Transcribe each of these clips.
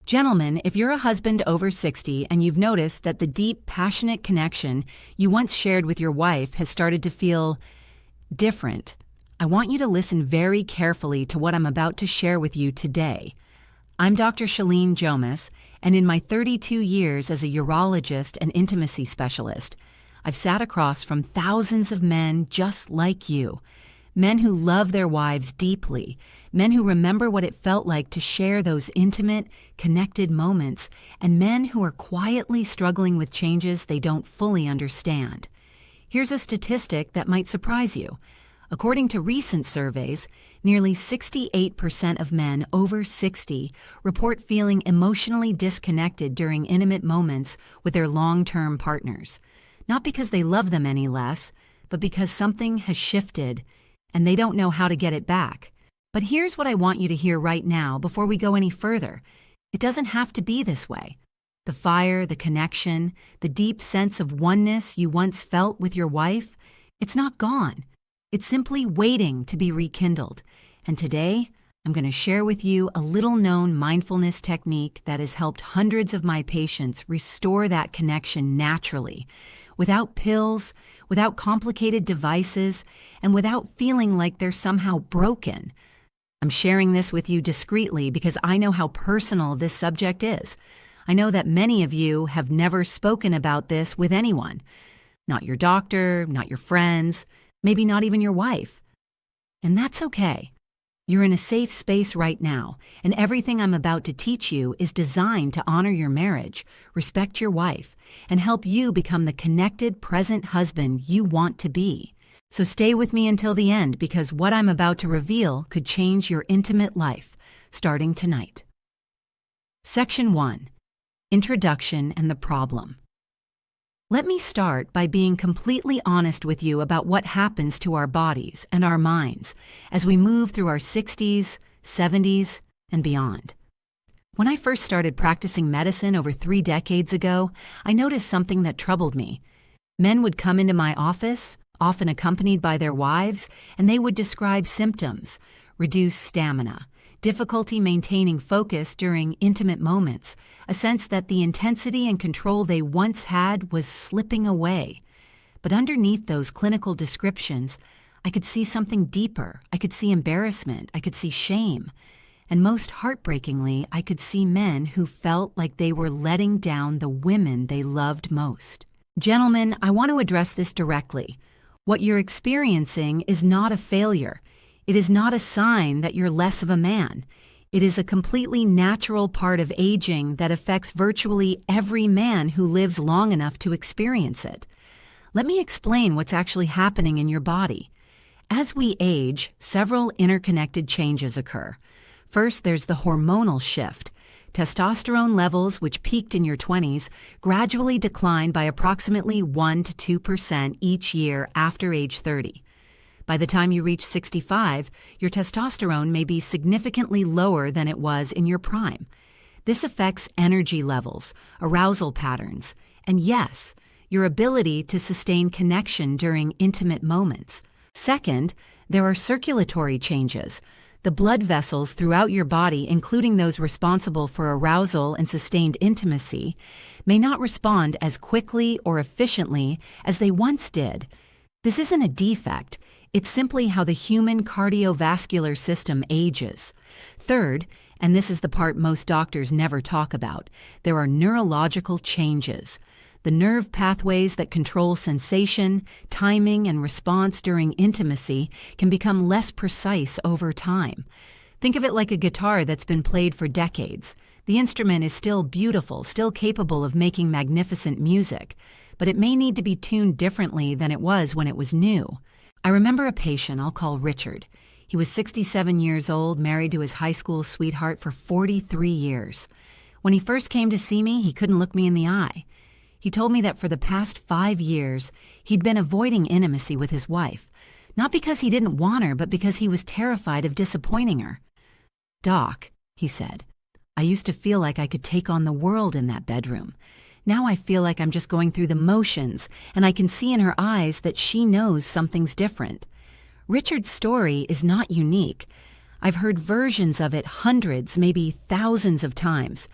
Gentlemen, if you're a husband over 60 and you've noticed that the deep, passionate connection you once shared with your wife has started to feel different, I want you to listen very carefully to what I'm about to share with you today. I'm Dr. Shalene Jomas, and in my 32 years as a urologist and intimacy specialist, I've sat across from thousands of men just like you. Men who love their wives deeply, men who remember what it felt like to share those intimate, connected moments, and men who are quietly struggling with changes they don't fully understand. Here's a statistic that might surprise you. According to recent surveys, nearly 68% of men over 60 report feeling emotionally disconnected during intimate moments with their long-term partners. Not because they love them any less, but because something has shifted and they don't know how to get it back. But here's what I want you to hear right now before we go any further. It doesn't have to be this way. The fire, the connection, the deep sense of oneness you once felt with your wife, it's not gone. It's simply waiting to be rekindled. And today, I'm going to share with you a little-known mindfulness technique that has helped hundreds of my patients restore that connection naturally, without pills, without complicated devices, and without feeling like they're somehow broken. I'm sharing this with you discreetly because I know how personal this subject is. I know that many of you have never spoken about this with anyone. Not your doctor, not your friends, maybe not even your wife. And that's okay. You're in a safe space right now, and everything I'm about to teach you is designed to honor your marriage, respect your wife, and help you become the connected, present husband you want to be. So stay with me until the end because what I'm about to reveal could change your intimate life, starting tonight. Section 1. Introduction and the problem. Let me start by being completely honest with you about what happens to our bodies and our minds as we move through our 60s, 70s, and beyond. When I first started practicing medicine over 3 decades ago, I noticed something that troubled me. Men would come into my office, often accompanied by their wives, and they would describe symptoms: reduced stamina, difficulty maintaining focus during intimate moments, a sense that the intensity and control they once had was slipping away. But underneath those clinical descriptions, I could see something deeper. I could see embarrassment. I could see shame. And most heartbreakingly, I could see men who felt like they were letting down the women they loved most. Gentlemen, I want to address this directly. What you're experiencing is not a failure. It is not a sign that you're less of a man. It is a completely natural part of aging that affects virtually every man who lives long enough to experience it. Let me explain what's actually happening in your body. As we age, several interconnected changes occur. First, there's the hormonal shift. Testosterone levels, which peaked in your 20s, gradually decline by approximately 1 to 2% each year after age 30. By the time you reach 65, your testosterone may be significantly lower than it was in your prime. This affects energy levels, arousal patterns, and yes, your ability to sustain connection during intimate moments. Second, there are circulatory changes. The blood vessels throughout your body, including those responsible for arousal and sustained intimacy, may not respond as quickly or efficiently as they once did. This isn't a defect. It's simply how the human cardiovascular system ages. Third, and this is the part most doctors never talk about, there are neurological changes. The nerve pathways that control sensation, timing, and response during intimacy can become less precise over time. Think of it like a guitar that's been played for decades. The instrument is still beautiful, still capable of making magnificent music, but it may need to be tuned differently than it was when it was new. I remember a patient I'll call Richard. He was 67 years old, married to his high school sweetheart for 43 years. When he first came to see me, he couldn't look me in the eye. He told me that for the past 5 years, he'd been avoiding intimacy with his wife, not because he didn't want her, but because he was terrified of disappointing her. "Doc," he said, "I used to feel like I could take on the world in that bedroom. Now I feel like I'm just going through the motions, and I can see in her eyes that she knows something's different." Richard's story is not unique. I've heard versions of it hundreds, maybe thousands of times.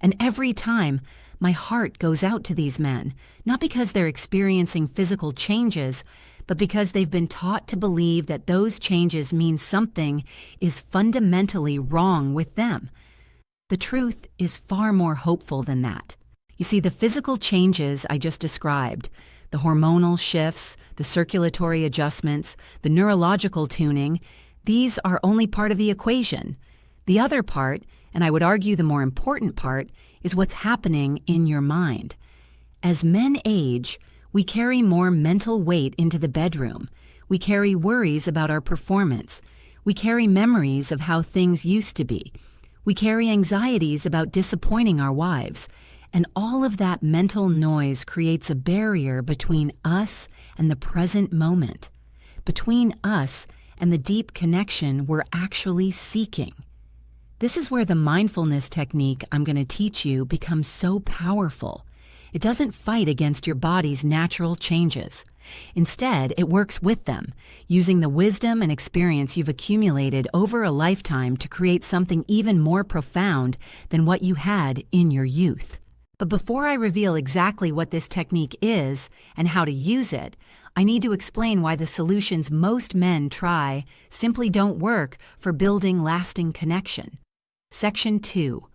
And every time, my heart goes out to these men, not because they're experiencing physical changes, but because they've been taught to believe that those changes mean something is fundamentally wrong with them. The truth is far more hopeful than that. You see, the physical changes I just described, the hormonal shifts, the circulatory adjustments, the neurological tuning, these are only part of the equation. The other part, and I would argue the more important part, is what's happening in your mind. As men age, we carry more mental weight into the bedroom. We carry worries about our performance. We carry memories of how things used to be. We carry anxieties about disappointing our wives. And all of that mental noise creates a barrier between us and the present moment, between us and the deep connection we're actually seeking. This is where the mindfulness technique I'm going to teach you becomes so powerful. It doesn't fight against your body's natural changes. Instead, it works with them, using the wisdom and experience you've accumulated over a lifetime to create something even more profound than what you had in your youth. But before I reveal exactly what this technique is and how to use it, I need to explain why the solutions most men try simply don't work for building lasting connection. Section 2.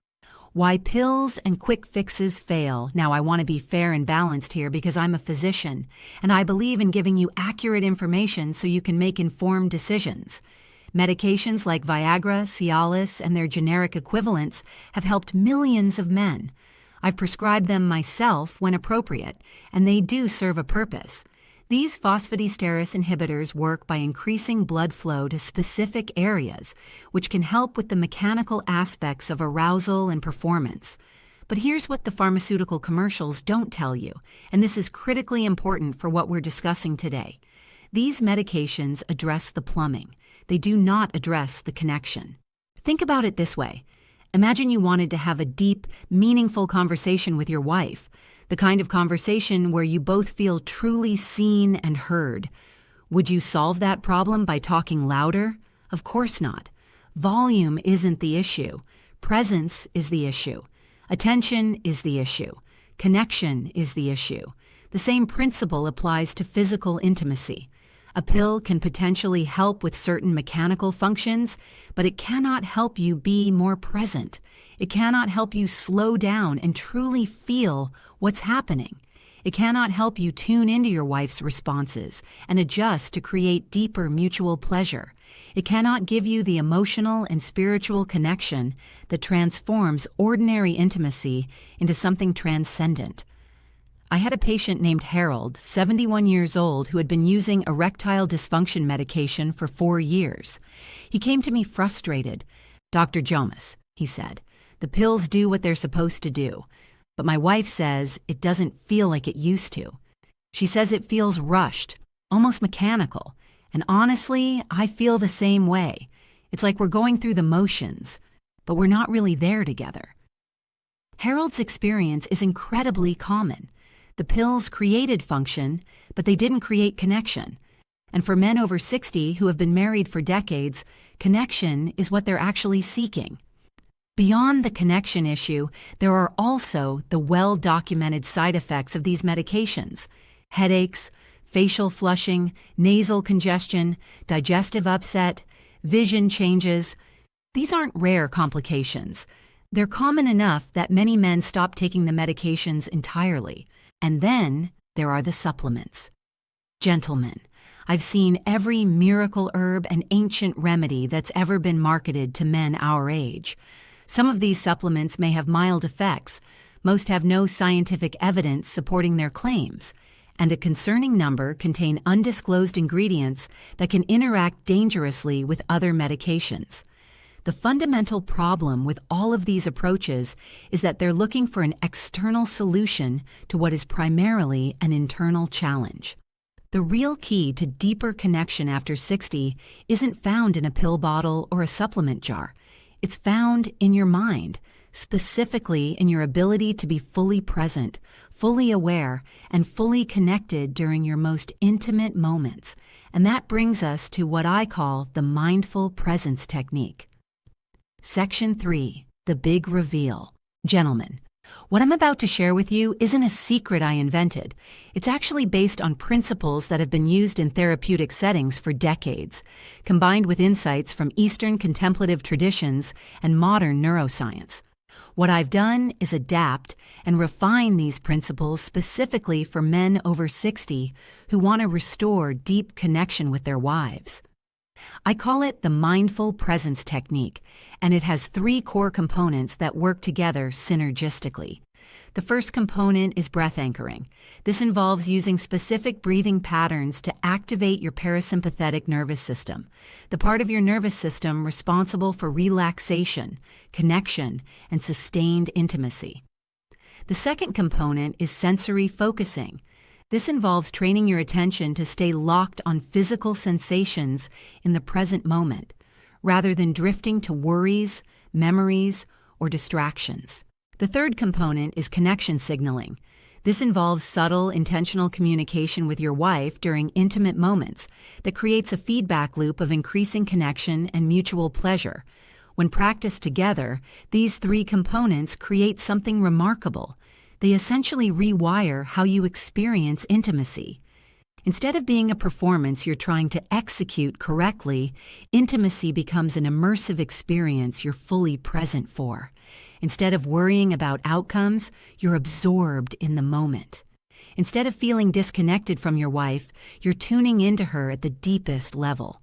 Why pills and quick fixes fail. Now, I want to be fair and balanced here because I'm a physician, and I believe in giving you accurate information so you can make informed decisions. Medications like Viagra, Cialis, and their generic equivalents have helped millions of men. I've prescribed them myself when appropriate, and they do serve a purpose. These phosphodiesterase inhibitors work by increasing blood flow to specific areas, which can help with the mechanical aspects of arousal and performance. But here's what the pharmaceutical commercials don't tell you, and this is critically important for what we're discussing today. These medications address the plumbing. They do not address the connection. Think about it this way. Imagine you wanted to have a deep, meaningful conversation with your wife. The kind of conversation where you both feel truly seen and heard. Would you solve that problem by talking louder? Of course not. Volume isn't the issue. Presence is the issue. Attention is the issue. Connection is the issue. The same principle applies to physical intimacy. A pill can potentially help with certain mechanical functions, but it cannot help you be more present. It cannot help you slow down and truly feel what's happening. It cannot help you tune into your wife's responses and adjust to create deeper mutual pleasure. It cannot give you the emotional and spiritual connection that transforms ordinary intimacy into something transcendent. I had a patient named Harold, 71 years old, who had been using erectile dysfunction medication for 4 years. He came to me frustrated. "Dr. Jomas," he said, "the pills do what they're supposed to do, but my wife says it doesn't feel like it used to. She says it feels rushed, almost mechanical, and honestly, I feel the same way. It's like we're going through the motions, but we're not really there together." Harold's experience is incredibly common. The pills created function, but they didn't create connection. And for men over 60 who have been married for decades, connection is what they're actually seeking. Beyond the connection issue, there are also the well-documented side effects of these medications: headaches, facial flushing, nasal congestion, digestive upset, vision changes. These aren't rare complications. They're common enough that many men stop taking the medications entirely. And then there are the supplements. Gentlemen, I've seen every miracle herb and ancient remedy that's ever been marketed to men our age. Some of these supplements may have mild effects. Most have no scientific evidence supporting their claims. And a concerning number contain undisclosed ingredients that can interact dangerously with other medications. The fundamental problem with all of these approaches is that they're looking for an external solution to what is primarily an internal challenge. The real key to deeper connection after 60 isn't found in a pill bottle or a supplement jar. It's found in your mind, specifically in your ability to be fully present, fully aware, and fully connected during your most intimate moments. And that brings us to what I call the mindful presence technique. Section 3. The Big Reveal. Gentlemen, what I'm about to share with you isn't a secret I invented. It's actually based on principles that have been used in therapeutic settings for decades, combined with insights from Eastern contemplative traditions and modern neuroscience. What I've done is adapt and refine these principles specifically for men over 60 who want to restore deep connection with their wives. I call it the mindful presence technique, and it has 3 core components that work together synergistically. The first component is breath anchoring. This involves using specific breathing patterns to activate your parasympathetic nervous system, the part of your nervous system responsible for relaxation, connection, and sustained intimacy. The second component is sensory focusing. This involves training your attention to stay locked on physical sensations in the present moment, rather than drifting to worries, memories, or distractions. The third component is connection signaling. This involves subtle, intentional communication with your wife during intimate moments that creates a feedback loop of increasing connection and mutual pleasure. When practiced together, these 3 components create something remarkable. They essentially rewire how you experience intimacy. Instead of being a performance you're trying to execute correctly, intimacy becomes an immersive experience you're fully present for. Instead of worrying about outcomes, you're absorbed in the moment. Instead of feeling disconnected from your wife, you're tuning into her at the deepest level.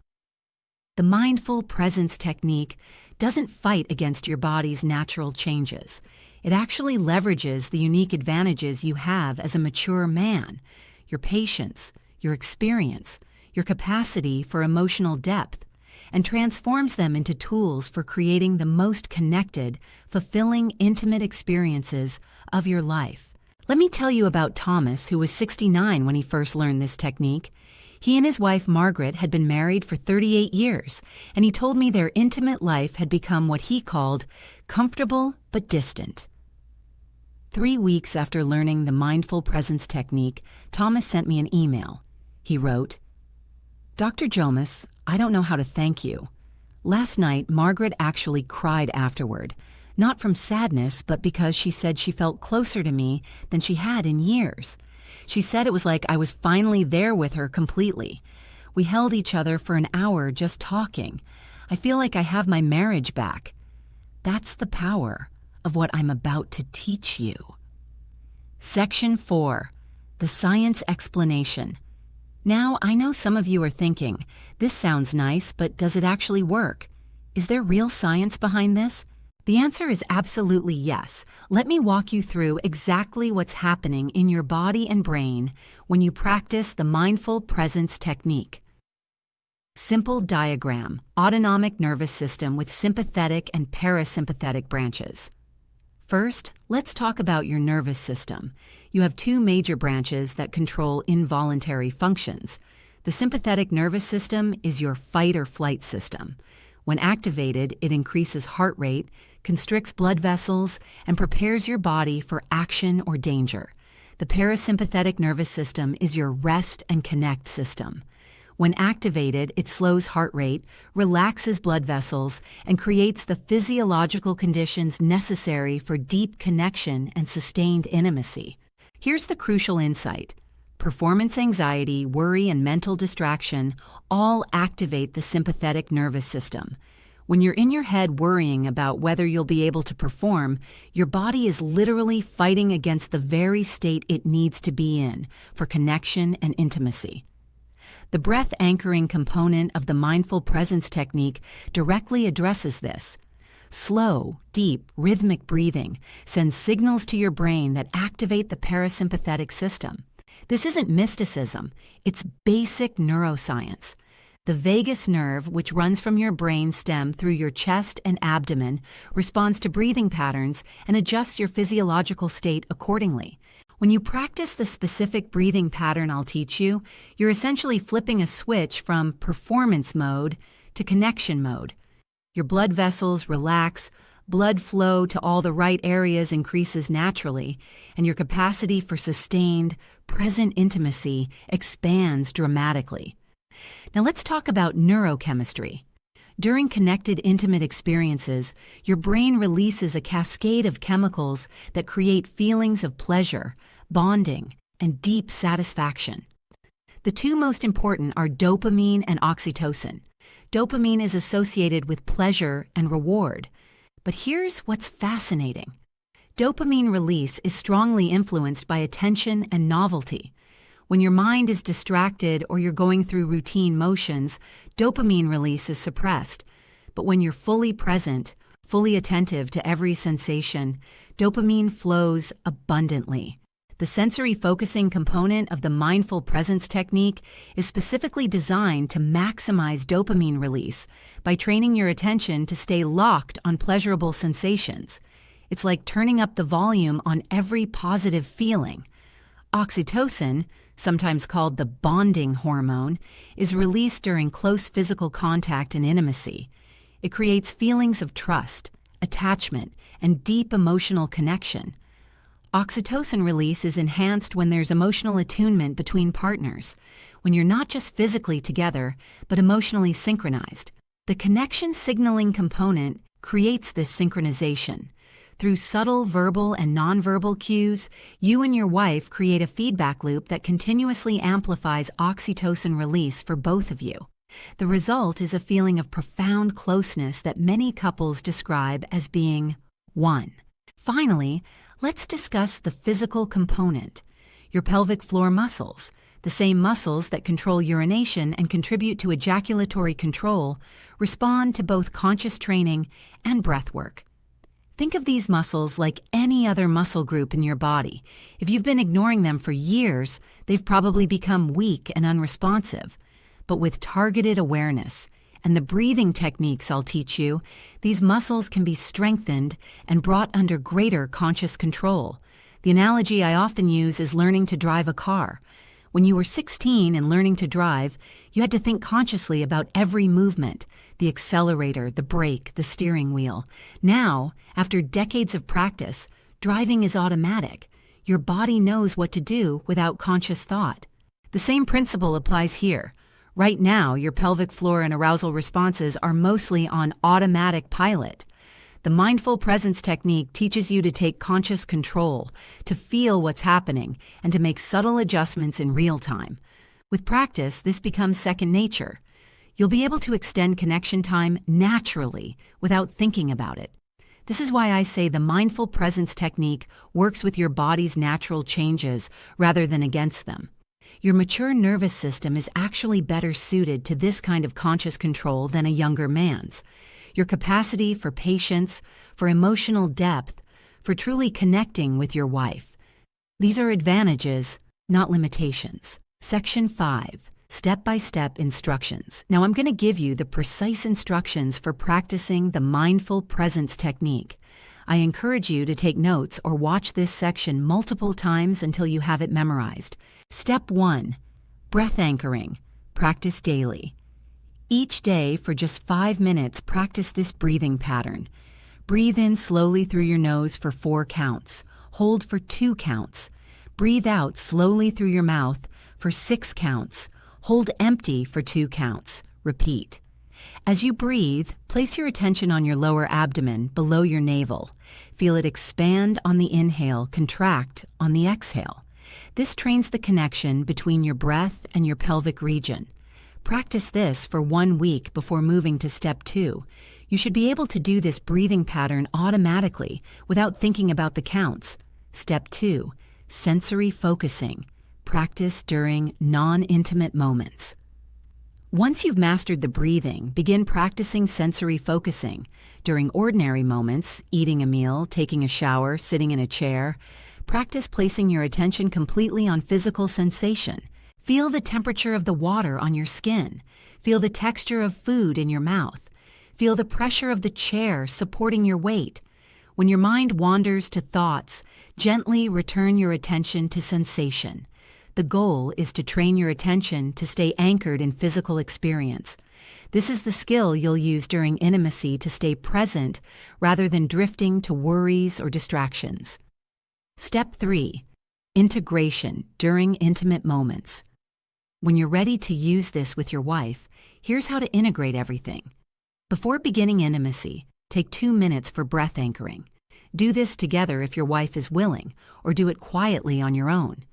The mindful presence technique doesn't fight against your body's natural changes. It actually leverages the unique advantages you have as a mature man, your patience, your experience, your capacity for emotional depth, and transforms them into tools for creating the most connected, fulfilling, intimate experiences of your life. Let me tell you about Thomas, who was 69 when he first learned this technique. He and his wife Margaret had been married for 38 years, and he told me their intimate life had become what he called comfortable but distant. 3 weeks after learning the mindful presence technique, Thomas sent me an email. He wrote, "Dr. Jomas, I don't know how to thank you. Last night, Margaret actually cried afterward, not from sadness, but because she said she felt closer to me than she had in years. She said it was like I was finally there with her completely. We held each other for an hour just talking. I feel like I have my marriage back. That's the power of what I'm about to teach you." Section 4. The Science Explanation. Now, I know some of you are thinking, this sounds nice, but does it actually work? Is there real science behind this? The answer is absolutely yes. Let me walk you through exactly what's happening in your body and brain when you practice the mindful presence technique. Simple diagram: autonomic nervous system with sympathetic and parasympathetic branches. First, let's talk about your nervous system. You have 2 major branches that control involuntary functions. The sympathetic nervous system is your fight or flight system. When activated, it increases heart rate, constricts blood vessels, and prepares your body for action or danger. The parasympathetic nervous system is your rest and connect system. When activated, it slows heart rate, relaxes blood vessels, and creates the physiological conditions necessary for deep connection and sustained intimacy. Here's the crucial insight. Performance anxiety, worry, and mental distraction all activate the sympathetic nervous system. When you're in your head worrying about whether you'll be able to perform, your body is literally fighting against the very state it needs to be in for connection and intimacy. The breath anchoring component of the mindful presence technique directly addresses this. Slow, deep, rhythmic breathing sends signals to your brain that activate the parasympathetic system. This isn't mysticism, it's basic neuroscience. The vagus nerve, which runs from your brain stem through your chest and abdomen, responds to breathing patterns and adjusts your physiological state accordingly. When you practice the specific breathing pattern I'll teach you, you're essentially flipping a switch from performance mode to connection mode. Your blood vessels relax, blood flow to all the right areas increases naturally, and your capacity for sustained, present intimacy expands dramatically. Now let's talk about neurochemistry. During connected, intimate experiences, your brain releases a cascade of chemicals that create feelings of pleasure, bonding, and deep satisfaction. The two most important are dopamine and oxytocin. Dopamine is associated with pleasure and reward. But here's what's fascinating. Dopamine release is strongly influenced by attention and novelty. When your mind is distracted or you're going through routine motions, dopamine release is suppressed. But when you're fully present, fully attentive to every sensation, dopamine flows abundantly. The sensory focusing component of the mindful presence technique is specifically designed to maximize dopamine release by training your attention to stay locked on pleasurable sensations. It's like turning up the volume on every positive feeling. Oxytocin, sometimes called the bonding hormone, is released during close physical contact and intimacy. It creates feelings of trust, attachment, and deep emotional connection. Oxytocin release is enhanced when there's emotional attunement between partners, when you're not just physically together, but emotionally synchronized. The connection signaling component creates this synchronization. Through subtle verbal and nonverbal cues, you and your wife create a feedback loop that continuously amplifies oxytocin release for both of you. The result is a feeling of profound closeness that many couples describe as being one. Finally, let's discuss the physical component. Your pelvic floor muscles, the same muscles that control urination and contribute to ejaculatory control, respond to both conscious training and breath work. Think of these muscles like any other muscle group in your body. If you've been ignoring them for years, they've probably become weak and unresponsive. But with targeted awareness and the breathing techniques I'll teach you, these muscles can be strengthened and brought under greater conscious control. The analogy I often use is learning to drive a car. When you were 16 and learning to drive, you had to think consciously about every movement, the accelerator, the brake, the steering wheel. Now, after decades of practice, driving is automatic. Your body knows what to do without conscious thought. The same principle applies here. Right now, your pelvic floor and arousal responses are mostly on automatic pilot. The mindful presence technique teaches you to take conscious control, to feel what's happening, and to make subtle adjustments in real time. With practice, this becomes second nature. You'll be able to extend connection time naturally without thinking about it. This is why I say the mindful presence technique works with your body's natural changes rather than against them. Your mature nervous system is actually better suited to this kind of conscious control than a younger man's. Your capacity for patience, for emotional depth, for truly connecting with your wife. These are advantages, not limitations. Section 5. Step-by-step instructions. Now I'm going to give you the precise instructions for practicing the mindful presence technique. I encourage you to take notes or watch this section multiple times until you have it memorized. Step 1. Breath anchoring. Practice daily. Each day, for just 5 minutes, practice this breathing pattern. Breathe in slowly through your nose for 4 counts. Hold for 2 counts. Breathe out slowly through your mouth for 6 counts. Hold empty for 2 counts. Repeat. As you breathe, place your attention on your lower abdomen below your navel. Feel it expand on the inhale, contract on the exhale. This trains the connection between your breath and your pelvic region. Practice this for 1 week before moving to step 2. You should be able to do this breathing pattern automatically without thinking about the counts. Step 2. Sensory focusing. Practice during non-intimate moments. Once you've mastered the breathing, begin practicing sensory focusing. During ordinary moments, eating a meal, taking a shower, sitting in a chair, practice placing your attention completely on physical sensation. Feel the temperature of the water on your skin. Feel the texture of food in your mouth. Feel the pressure of the chair supporting your weight. When your mind wanders to thoughts, gently return your attention to sensation. The goal is to train your attention to stay anchored in physical experience. This is the skill you'll use during intimacy to stay present rather than drifting to worries or distractions. Step 3. Integration during intimate moments. When you're ready to use this with your wife, here's how to integrate everything. Before beginning intimacy, take 2 minutes for breath anchoring. Do this together if your wife is willing, or do it quietly on your own.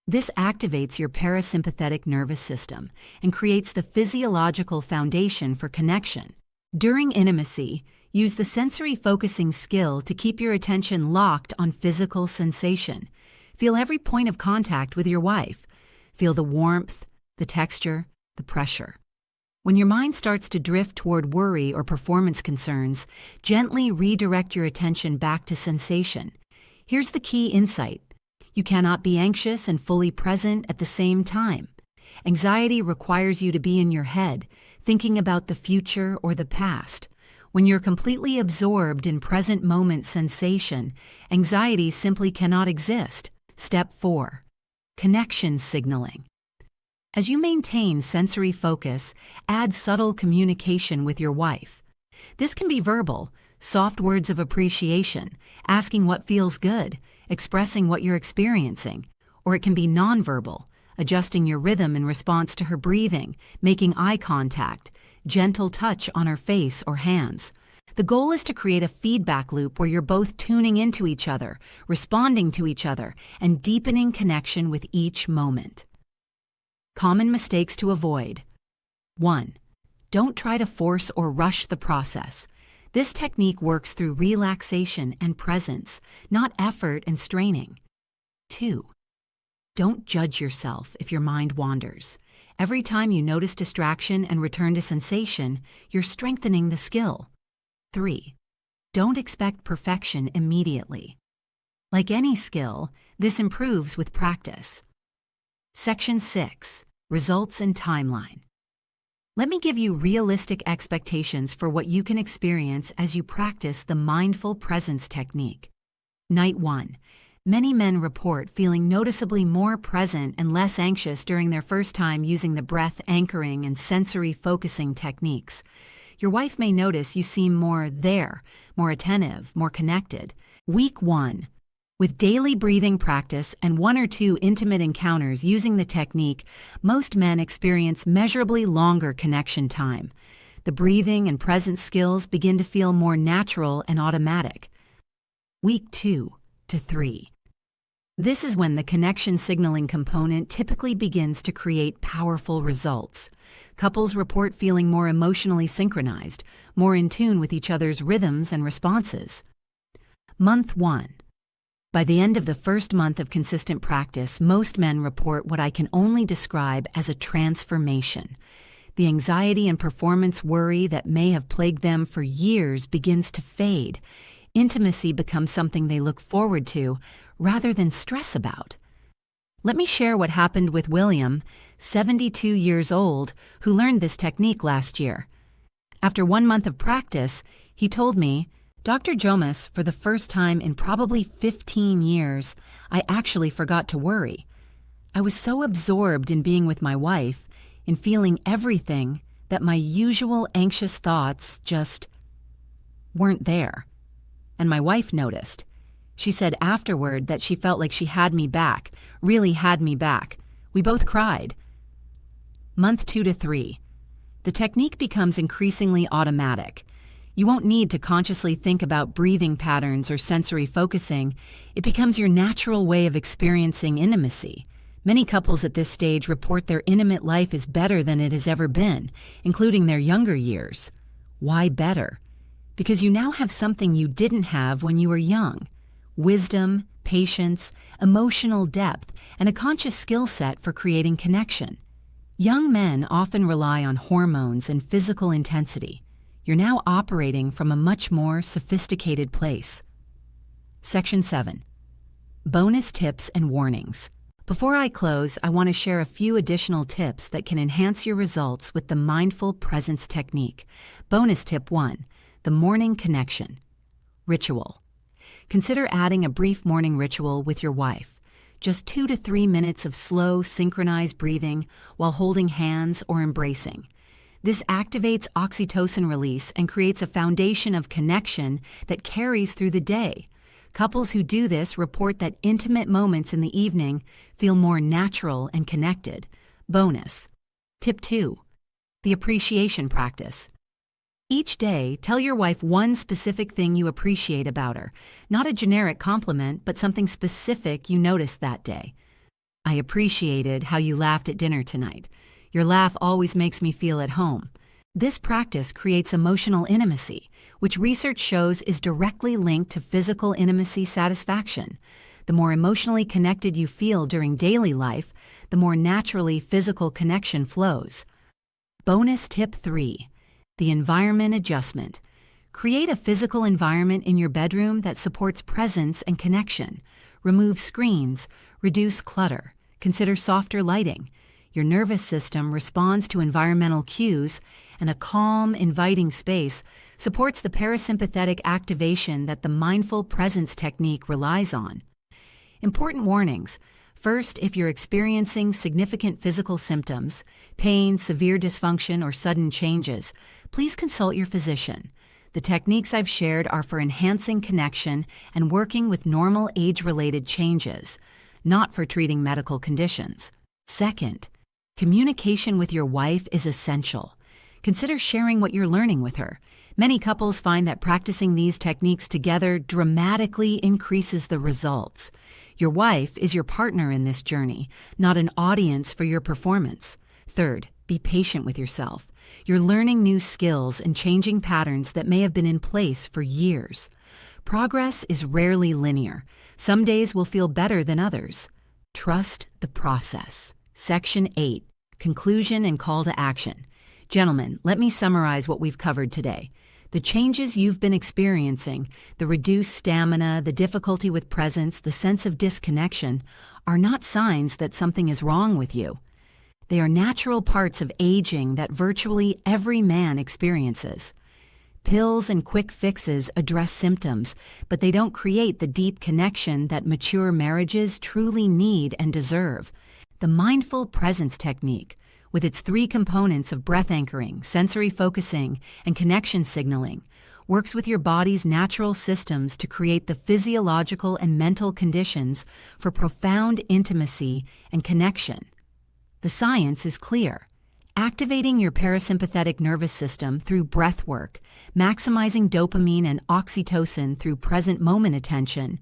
This activates your parasympathetic nervous system and creates the physiological foundation for connection. During intimacy, use the sensory focusing skill to keep your attention locked on physical sensation. Feel every point of contact with your wife. Feel the warmth, the texture, the pressure. When your mind starts to drift toward worry or performance concerns, gently redirect your attention back to sensation. Here's the key insight. You cannot be anxious and fully present at the same time. Anxiety requires you to be in your head, thinking about the future or the past. When you're completely absorbed in present moment sensation, anxiety simply cannot exist. Step 4. Connection signaling. As you maintain sensory focus, add subtle communication with your wife. This can be verbal, soft words of appreciation, asking what feels good, expressing what you're experiencing, or it can be nonverbal, adjusting your rhythm in response to her breathing, making eye contact, gentle touch on her face or hands. The goal is to create a feedback loop where you're both tuning into each other, responding to each other, and deepening connection with each moment. Common mistakes to avoid. 1. Don't try to force or rush the process. This technique works through relaxation and presence, not effort and straining. 2. Don't judge yourself if your mind wanders. Every time you notice distraction and return to sensation, you're strengthening the skill. 3. Don't expect perfection immediately. Like any skill, this improves with practice. Section 6. Results and timeline. Let me give you realistic expectations for what you can experience as you practice the mindful presence technique. Night 1. Many men report feeling noticeably more present and less anxious during their first time using the breath anchoring and sensory focusing techniques. Your wife may notice you seem more there, more attentive, more connected. Week 1. With daily breathing practice and 1 or 2 intimate encounters using the technique, most men experience measurably longer connection time. The breathing and presence skills begin to feel more natural and automatic. Week 2 to 3. This is when the connection signaling component typically begins to create powerful results. Couples report feeling more emotionally synchronized, more in tune with each other's rhythms and responses. Month 1. By the end of the first month of consistent practice, most men report what I can only describe as a transformation. The anxiety and performance worry that may have plagued them for years begins to fade. Intimacy becomes something they look forward to rather than stress about. Let me share what happened with William, 72 years old, who learned this technique last year. After 1 month of practice, he told me, "Dr. Jomas, for the first time in probably 15 years, I actually forgot to worry. I was so absorbed in being with my wife, in feeling everything, that my usual anxious thoughts just weren't there." And my wife noticed. She said afterward that she felt like she had me back, really had me back. We both cried. Month 2 to 3. The technique becomes increasingly automatic. You won't need to consciously think about breathing patterns or sensory focusing. It becomes your natural way of experiencing intimacy. Many couples at this stage report their intimate life is better than it has ever been, including their younger years. Why better? Because you now have something you didn't have when you were young: wisdom, patience, emotional depth, and a conscious skill set for creating connection. Young men often rely on hormones and physical intensity. You're now operating from a much more sophisticated place. Section 7. Bonus tips and warnings. Before I close, I want to share a few additional tips that can enhance your results with the mindful presence technique. Bonus tip 1. The morning connection. Ritual. Consider adding a brief morning ritual with your wife. Just 2 to 3 minutes of slow, synchronized breathing while holding hands or embracing. This activates oxytocin release and creates a foundation of connection that carries through the day. Couples who do this report that intimate moments in the evening feel more natural and connected. Bonus. Tip 2. The appreciation practice. Each day, tell your wife one specific thing you appreciate about her. Not a generic compliment, but something specific you noticed that day. I appreciated how you laughed at dinner tonight. Your laugh always makes me feel at home. This practice creates emotional intimacy, which research shows is directly linked to physical intimacy satisfaction. The more emotionally connected you feel during daily life, the more naturally physical connection flows. Bonus tip 3. The environment adjustment. Create a physical environment in your bedroom that supports presence and connection. Remove screens, reduce clutter, consider softer lighting. Your nervous system responds to environmental cues, and a calm, inviting space supports the parasympathetic activation that the mindful presence technique relies on. Important warnings. First, if you're experiencing significant physical symptoms, pain, severe dysfunction, or sudden changes, please consult your physician. The techniques I've shared are for enhancing connection and working with normal age-related changes, not for treating medical conditions. Second, communication with your wife is essential. Consider sharing what you're learning with her. Many couples find that practicing these techniques together dramatically increases the results. Your wife is your partner in this journey, not an audience for your performance. Third, be patient with yourself. You're learning new skills and changing patterns that may have been in place for years. Progress is rarely linear. Some days will feel better than others. Trust the process. Section 8. Conclusion and call to action. Gentlemen, let me summarize what we've covered today. The changes you've been experiencing, the reduced stamina, the difficulty with presence, the sense of disconnection, are not signs that something is wrong with you. They are natural parts of aging that virtually every man experiences. Pills and quick fixes address symptoms, but they don't create the deep connection that mature marriages truly need and deserve. The mindful presence technique, with its 3 components of breath anchoring, sensory focusing, and connection signaling, works with your body's natural systems to create the physiological and mental conditions for profound intimacy and connection. The science is clear. Activating your parasympathetic nervous system through breath work, maximizing dopamine and oxytocin through present moment attention,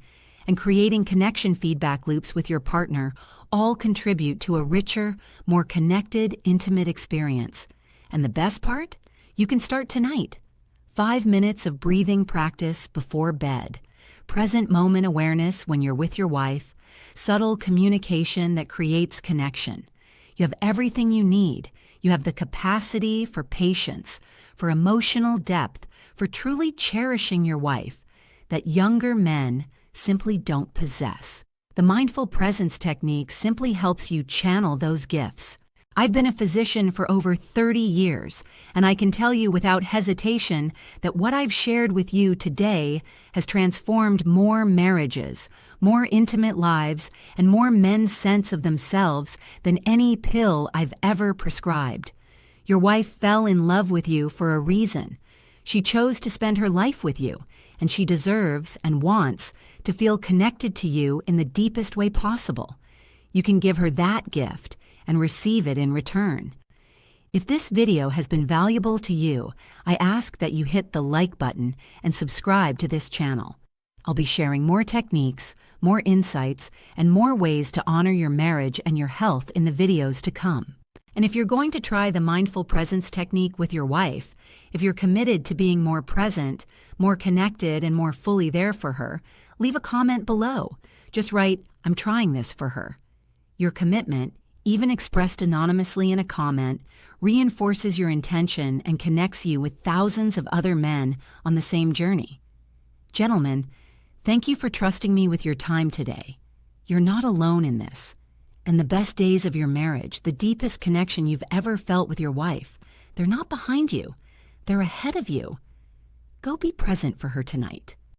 and creating connection feedback loops with your partner all contribute to a richer, more connected, intimate experience. And the best part? You can start tonight. 5 minutes of breathing practice before bed, present moment awareness when you're with your wife, subtle communication that creates connection. You have everything you need. You have the capacity for patience, for emotional depth, for truly cherishing your wife that younger men simply don't possess. The mindful presence technique simply helps you channel those gifts. I've been a physician for over 30 years, and I can tell you without hesitation that what I've shared with you today has transformed more marriages, more intimate lives, and more men's sense of themselves than any pill I've ever prescribed. Your wife fell in love with you for a reason. She chose to spend her life with you, and she deserves and wants to feel connected to you in the deepest way possible. You can give her that gift and receive it in return. If this video has been valuable to you, I ask that you hit the like button and subscribe to this channel. I'll be sharing more techniques, more insights, and more ways to honor your marriage and your health in the videos to come. And if you're going to try the mindful presence technique with your wife, if you're committed to being more present, more connected, and more fully there for her, leave a comment below. Just write, "I'm trying this for her." Your commitment, even expressed anonymously in a comment, reinforces your intention and connects you with thousands of other men on the same journey. Gentlemen, thank you for trusting me with your time today. You're not alone in this. And the best days of your marriage, the deepest connection you've ever felt with your wife, they're not behind you. They're ahead of you. Go be present for her tonight.